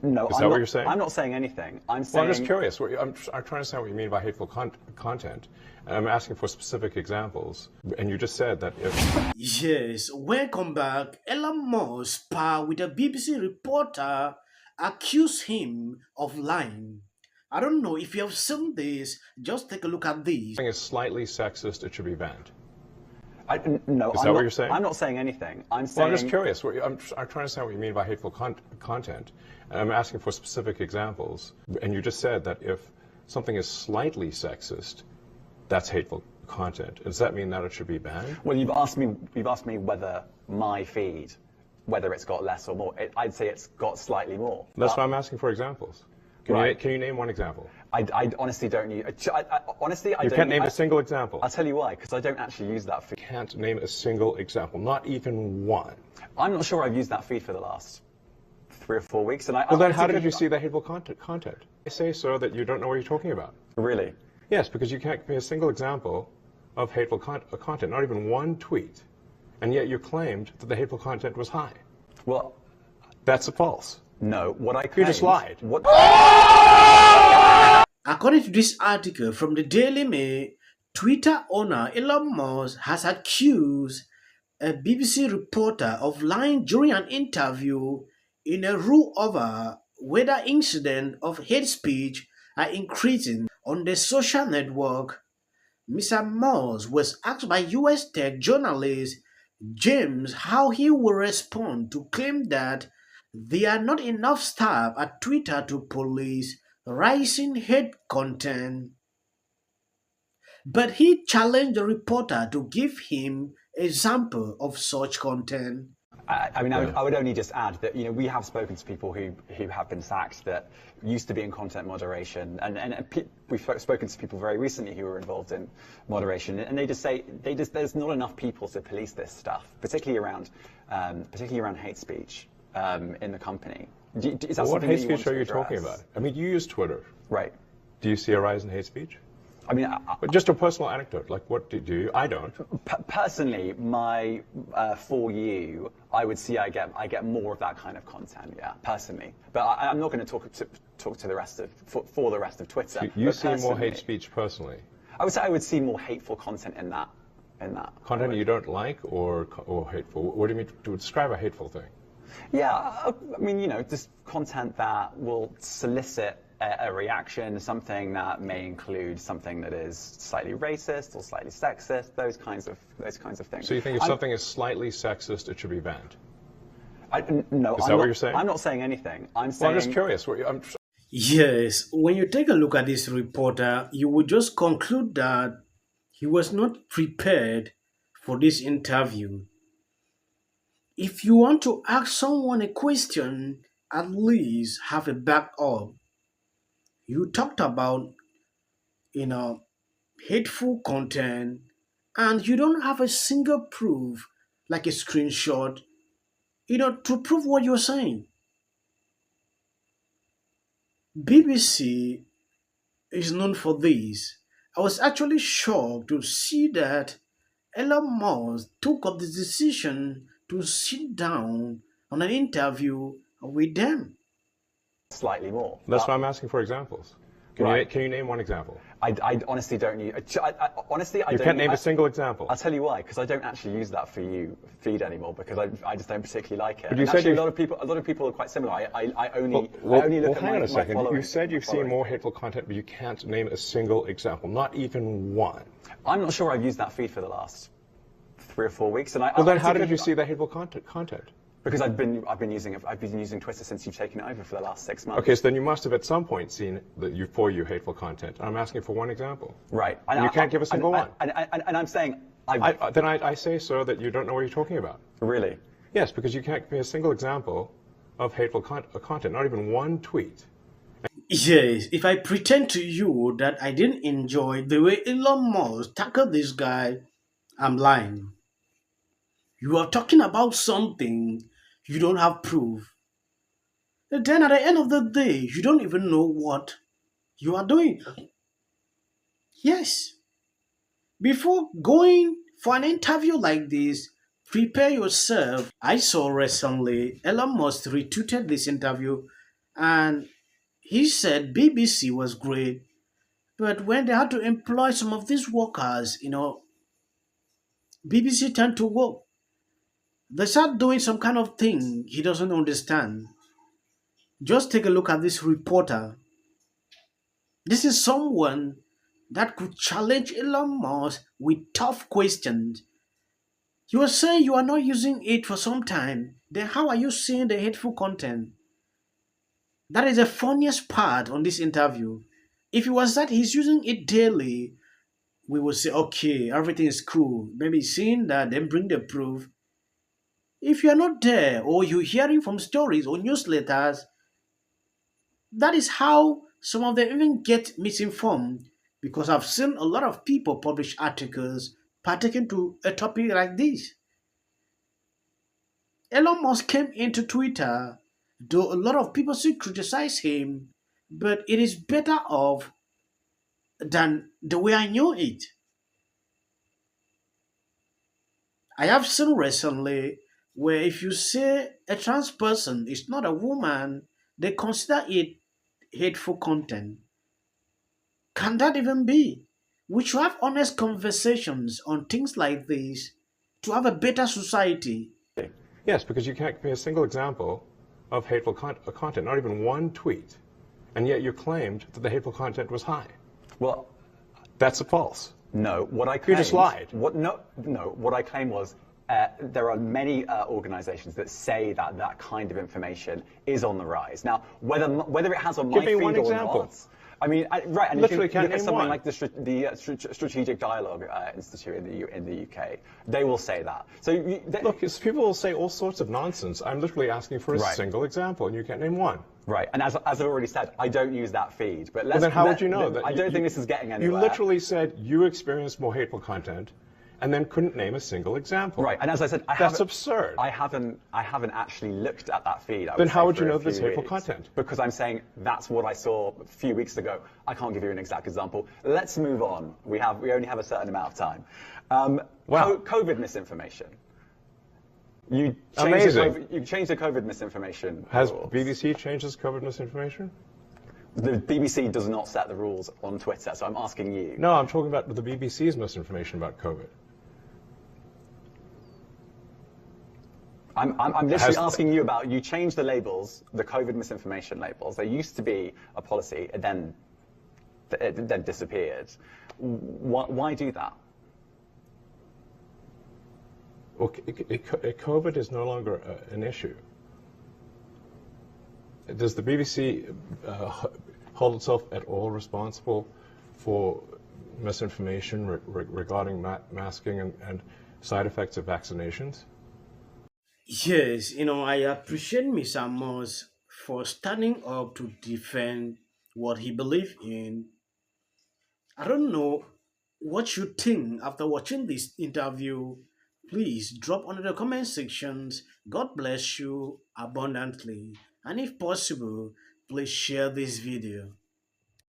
No, Is that what you're saying? I'm not saying anything. I'm Well, saying. I'm just curious. I'm trying to understand what you mean by hateful content. And I'm asking for specific examples. And you just said that if... Yes, welcome back. Elon Musk spar with a BBC reporter accused him of lying. I don't know if you have seen this. Just take a look at this. something is slightly sexist, it should be banned. No, Is that what you're saying? I'm not saying anything. I'm Well, saying. I'm just curious. I'm trying to understand what you mean by hateful content. And I'm asking for specific examples. And you just said that if something is slightly sexist, that's hateful content. Does that mean that it should be banned? Well, you've asked me whether my feed, whether it's got less or more. I'd say it's got slightly more. That's why I'm asking for examples. Can you name one example? I honestly don't use. Honestly, I You don't. can't name a single example. I'll tell you why, because I don't actually use that feed. You can't name a single example, not even one. I'm not sure I've used that feed for the last 3 or 4 weeks, and Well, then how did you see the hateful content? I say so that you don't know what you're talking about. Really? Yes, because you can't give me a single example of hateful content, not even one tweet, and yet you claimed that the hateful content was high. Well, That's false. no. What I You claimed, just lied. What? According to this article from the Daily Mail, Twitter owner Elon Musk has accused a BBC reporter of lying during an interview in a row over whether incidents of hate speech are increasing on the social network. Mr. Musk was asked by US tech journalist James how he will respond to claim that there are not enough staff at Twitter to police rising hate content. But he challenged the reporter to give him example of such content. I mean, I would only just add that we have spoken to people who have been sacked that used to be in content moderation, and we've spoken to people very recently who were involved in moderation, and they just say there's not enough people to police this stuff, particularly around hate speech in the company. Is that What something hate that you want speech are to you talking address? about? I mean, you use Twitter. Right. Do you see a rise in hate speech? I mean, But just a personal anecdote, like what do you? I don't. personally, for you, I would see I get more of that kind of content, yeah, personally. But I'm not going to talk to the rest of for the rest of Twitter. You But see more personally, hate speech personally. I would see more hateful content in that. Content you don't like or hateful? What do you mean to describe a hateful thing? Yeah, I mean, just content that will solicit a reaction, something that may include something that is slightly racist or slightly sexist, those kinds of things. So you think if something is slightly sexist, it should be banned? No, Is that what you're saying? I'm not saying anything. I'm Well, saying. I'm just curious. Yes, when you take a look at this reporter, you would just conclude that he was not prepared for this interview. If you want to ask someone a question, at least have a backup. You talked about, hateful content, and you don't have a single proof, like a screenshot, to prove what you're saying. BBC is known for this. I was actually shocked to see that Elon Musk took up the decision to sit down on an interview with them. Slightly more. That's why I'm asking for examples. Right. Can you name one example? I honestly don't use. Honestly, I You don't. can't name a single example. I'll tell you why, because I don't actually use that for you feed anymore, because I just don't particularly like it. But you And said actually, you- a lot of people are quite similar. I only look at hang on a second. my following. You said you've my seen following. more hateful content, but you can't name a single example, not even one. I'm not sure I've used that feed for the last 3 or 4 weeks, and Well, then how did you see the hateful content? Because I've been using Twitter since you've taken it over for the last 6 months. Okay, so then you must have at some point seen the hateful content. I'm asking for one example. Right. And you can't give a single one. And I'm saying Then I say, sir, that you don't know what you're talking about. Really? Yes, because you can't give me a single example of hateful content, not even one tweet. Yes, if I pretend to you that I didn't enjoy the way Elon Musk tackled this guy, I'm lying. You are talking about something you don't have proof. And then at the end of the day, you don't even know what you are doing. Yes. Before going for an interview like this, prepare yourself. I saw recently Elon Musk retweeted this interview And he said BBC was great, but when they had to employ some of these workers, BBC turned to work. They start doing some kind of thing he doesn't understand. Just take a look at this reporter. This is someone that could challenge Elon Musk with tough questions. You are saying you are not using it for some time. Then how are you seeing the hateful content? That is the funniest part on this interview. If it was that he's using it daily, we would say, okay, everything is cool. Maybe seeing that, then bring the proof. If you're not there or you're hearing from stories or newsletters, that is how some of them even get misinformed because I've seen a lot of people publish articles pertaining to a topic like this. Elon Musk came into Twitter, though a lot of people still criticize him, but it is better off than the way I knew it. I have seen recently where if you say a trans person is not a woman, they consider it hateful content. Can that even be? We should have honest conversations on things like this to have a better society. Yes, because you can't give me a single example of hateful content, not even one tweet, and yet you claimed that the hateful content was high. Well, that's false. no. What I claimed, You just lied. No. What I claim was there are many organisations that say that that kind of information is on the rise. Now, whether it has on my Give me feed one or example. not. I mean, right, and Literally if you can't look at name something one. like the Strategic Dialogue Institute in the UK, they will say that. So Look, people will say all sorts of nonsense. I'm literally asking for a Right. single example, and you can't name one. right, and as I've already said, I don't use that feed. But Well, then how would you know that? I don't think this is getting anywhere. You literally said you experienced more hateful content, and then couldn't name a single example. Right, and as I said, That's absurd. I haven't actually looked at that feed. Then how say, would you for a know this few hateful weeks. content? Because I'm saying that's what I saw a few weeks ago. I can't give you an exact example. Let's move on. We only have a certain amount of time. Wow. COVID misinformation. You Amazing. You changed the COVID misinformation Has rules. BBC changed its COVID misinformation? The BBC does not set the rules on Twitter, so I'm asking you. No, I'm talking about the BBC's misinformation about COVID. I'm literally asking you about, you changed the labels, the COVID misinformation labels. There used to be a policy, it then disappeared. Why do that? Well, COVID is no longer an issue. Does the BBC hold itself at all responsible for misinformation regarding masking and side effects of vaccinations? Yes, I appreciate Mr. Moss for standing up to defend what he believes in. I don't know what you think after watching this interview. Please drop under the comment sections. God bless you abundantly. And if possible, please share this video.